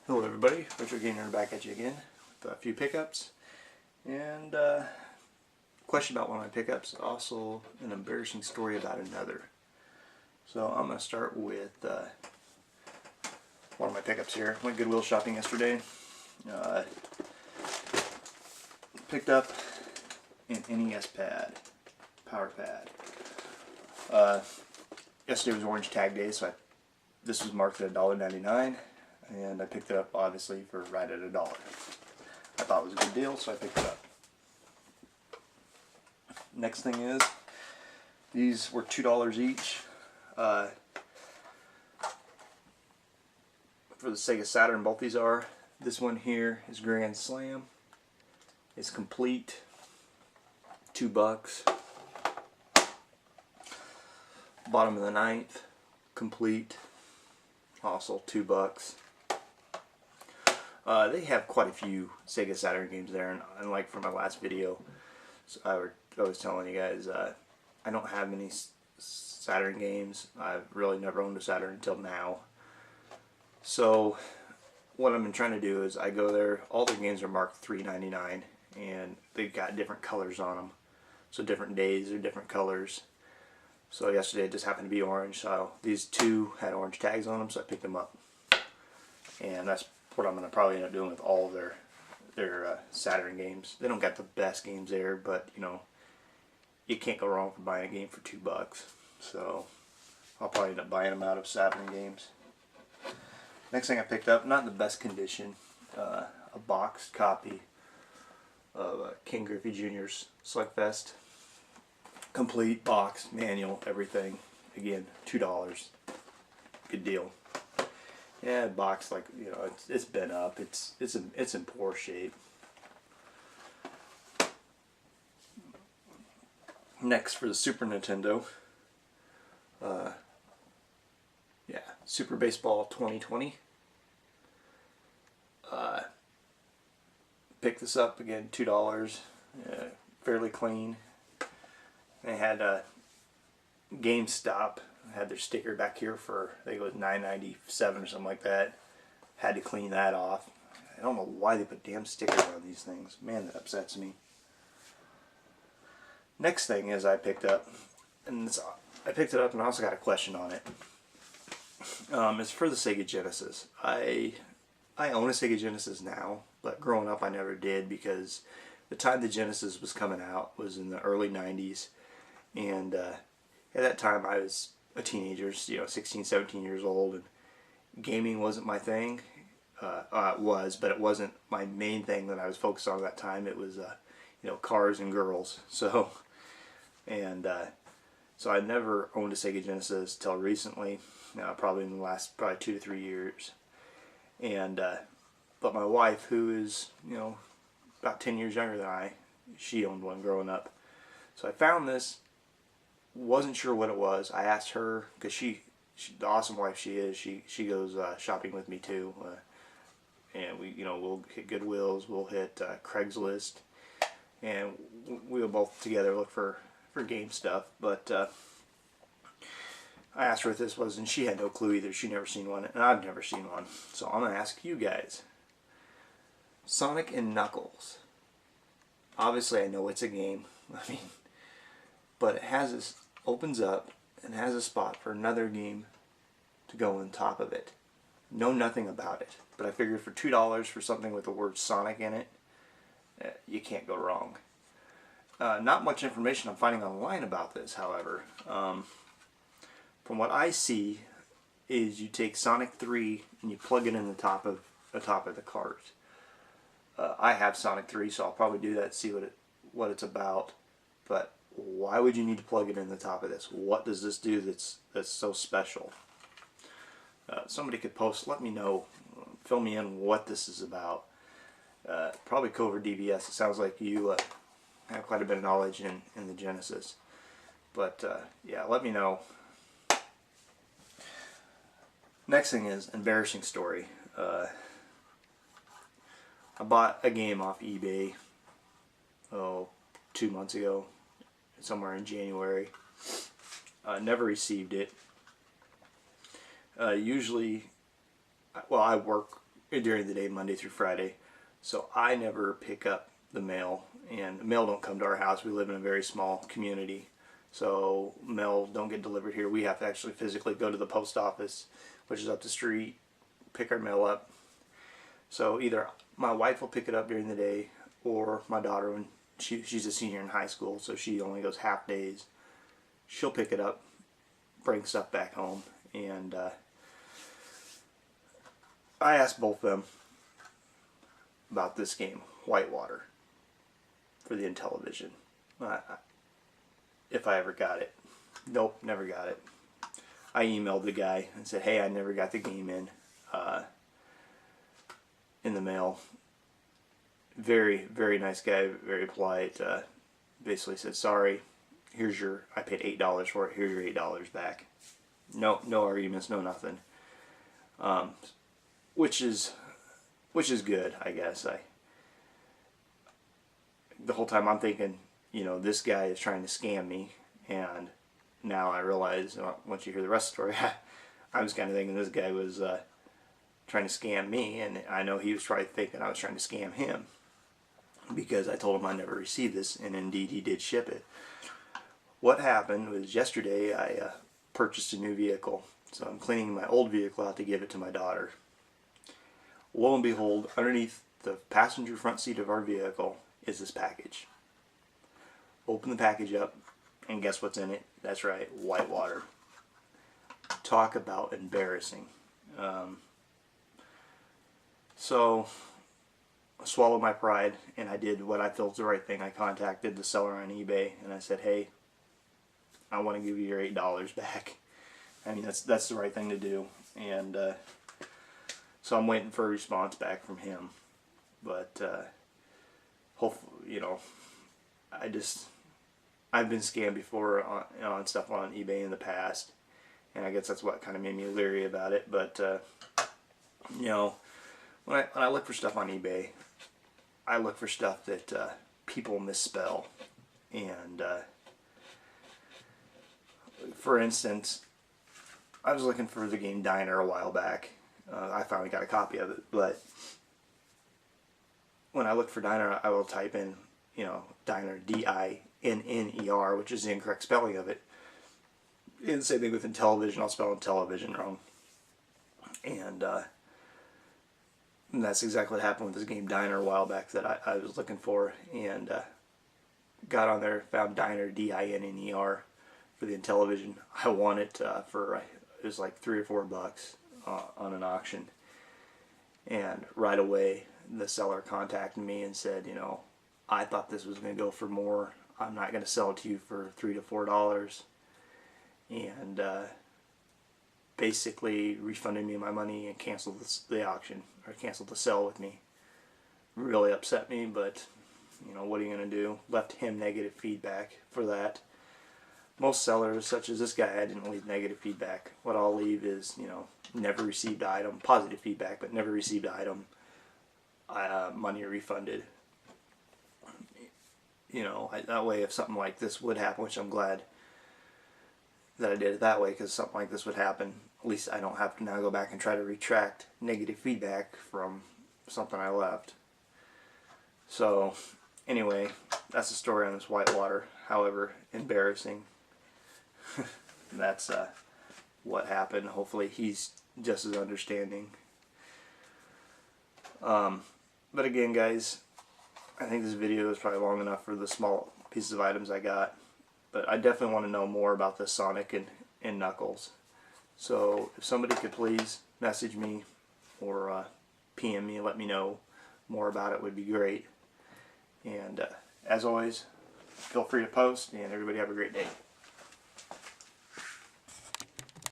Hello everybody, Richard Gainer back at you again with a few pickups and question about one of my pickups, also an embarrassing story about another. So I'm going to start with one of my pickups here. Went Goodwill shopping yesterday. Picked up an NES pad, power pad. Yesterday was Orange Tag Day, so this was marked at $1.99. And I picked it up obviously for right at $1. I thought it was a good deal, so I picked it up. Next thing is, these were $2 each. For the Sega Saturn, both these are. This one here is Grand Slam. It's complete. $2. Bottom of the ninth, complete. Also $2. They have quite a few Sega Saturn games there, and like from my last video, I was telling you guys, I don't have many Saturn games. I've really never owned a Saturn until now. So what I've been trying to do is I go there, all their games are marked $3.99, and they've got different colors on them. So different days are different colors. So yesterday it just happened to be orange, so these two had orange tags on them, so I picked them up. And that's what I'm going to probably end up doing with all of their Saturn games. They don't got the best games there, but you know, you can't go wrong for buying a game for $2. So I'll probably end up buying them out of Saturn games. Next thing I picked up, not in the best condition, a boxed copy of Ken Griffey Jr.'s Slugfest. Complete box, manual, everything. Again, $2. Good deal. Yeah, box, like, you know, it's been up. It's in poor shape. Next, for the Super Nintendo, yeah, Super Baseball 2020. Picked this up again, $2. Fairly clean. They had GameStop. Had their sticker back here for, I think it was $9.97 or something like that. Had to clean that off. I don't know why they put damn stickers on these things. Man, that upsets me. Next thing is I picked up, and I picked it up and I also got a question on it. It's for the Sega Genesis. I own a Sega Genesis now, but growing up I never did because the time the Genesis was coming out was in the early 90s. And at that time I was a teenager, you know, 16, 17 years old, and gaming wasn't my thing. It was, but it wasn't my main thing that I was focused on at that time. It was, you know, cars and girls. So, and so I never owned a Sega Genesis till recently, probably in the last 2 to 3 years. And but my wife, who is, you know, about 10 years younger than I, she owned one growing up. So I found this. Wasn't sure what it was. I asked her, because she the awesome wife she is, she goes shopping with me too, and we, you know, we'll hit Goodwills, we'll hit Craigslist, and we'll both together look for game stuff. But I asked her what this was, and she had no clue either. She'd never seen one, and I've never seen one. So I'm gonna ask you guys. Sonic and Knuckles. Obviously, I know it's a game. I mean, but it has this, opens up and has a spot for another game to go on top of it. Know nothing about it, but I figured for $2 for something with the word Sonic in it, you can't go wrong. Not much information I'm finding online about this, however. From what I see, is you take Sonic 3 and you plug it in the top of the cart. I have Sonic 3, so I'll probably do that, see what it's about. But why would you need to plug it in the top of this? What does this do that's so special? Somebody could post, let me know, fill me in what this is about. Probably Cover DBS. It sounds like you have quite a bit of knowledge in the Genesis. But yeah, let me know. Next thing is embarrassing story. I bought a game off eBay 2 months ago, somewhere in January. Never received it. Usually, well, I work during the day, Monday through Friday. So I never pick up the mail, and the mail don't come to our house. We live in a very small community, so mail don't get delivered here. We have to actually physically go to the post office, which is up the street, pick our mail up. So either my wife will pick it up during the day, or my daughter, when she's a senior in high school, so she only goes half days, she'll pick it up, bring stuff back home. And I asked both of them about this game, Whitewater, for the Intellivision. If I ever got it. Nope, never got it. I emailed the guy and said, hey, I never got the game in the mail. Very, very nice guy, very polite. Basically said, sorry, I paid $8 for it, here's your $8 back. No arguments, no nothing. Which is good, I guess. The whole time I'm thinking, this guy is trying to scam me, and now I realize, once you hear the rest of the story, I was kind of thinking this guy was trying to scam me, and I know he was probably thinking I was trying to scam him, because I told him I never received this, and indeed he did ship it. What happened was, yesterday I purchased a new vehicle, so I'm cleaning my old vehicle out to give it to my daughter. Lo and behold, underneath the passenger front seat of our vehicle is this package. Open the package up, and guess what's in it? That's right, Whitewater. Talk about embarrassing. So I swallowed my pride, and I did what I felt was the right thing. I contacted the seller on eBay, and I said, hey, I want to give you your $8 back. I mean, that's the right thing to do. And so I'm waiting for a response back from him. But hopefully, I've been scammed before on stuff on eBay in the past, and I guess that's what kind of made me leery about it. But when I look for stuff on eBay, I look for stuff that people misspell. And for instance, I was looking for the game Diner a while back. I finally got a copy of it, but when I look for Diner, I will type in, Diner, D-I-N-N-E-R, which is the incorrect spelling of it. And same thing with Intellivision, I'll spell Intellivision wrong. And that's exactly what happened with this game Diner a while back that I was looking for, and got on there, found Diner, D-I-N-N-E-R, for the Intellivision. I won it for, it was like $3 or $4 on an auction. And right away, the seller contacted me and said, I thought this was going to go for more. I'm not going to sell it to you for $3 to $4. And basically refunded me my money and canceled the auction, or canceled the sale with me. Really upset me, but what are you going to do? Left him negative feedback for that. Most sellers, such as this guy, I didn't leave negative feedback. What I'll leave is, never received item, positive feedback, but never received item, money refunded. That way, if something like this would happen, which I'm glad that I did it that way, because something like this would happen, at least I don't have to now go back and try to retract negative feedback from something I left. So anyway, that's the story on this Whitewater. However embarrassing. That's what happened. Hopefully he's just as understanding. But again, guys, I think this video is probably long enough for the small pieces of items I got. But I definitely want to know more about the Sonic and Knuckles. So if somebody could please message me or PM me and let me know more about it, would be great. And as always, feel free to post, and everybody have a great day.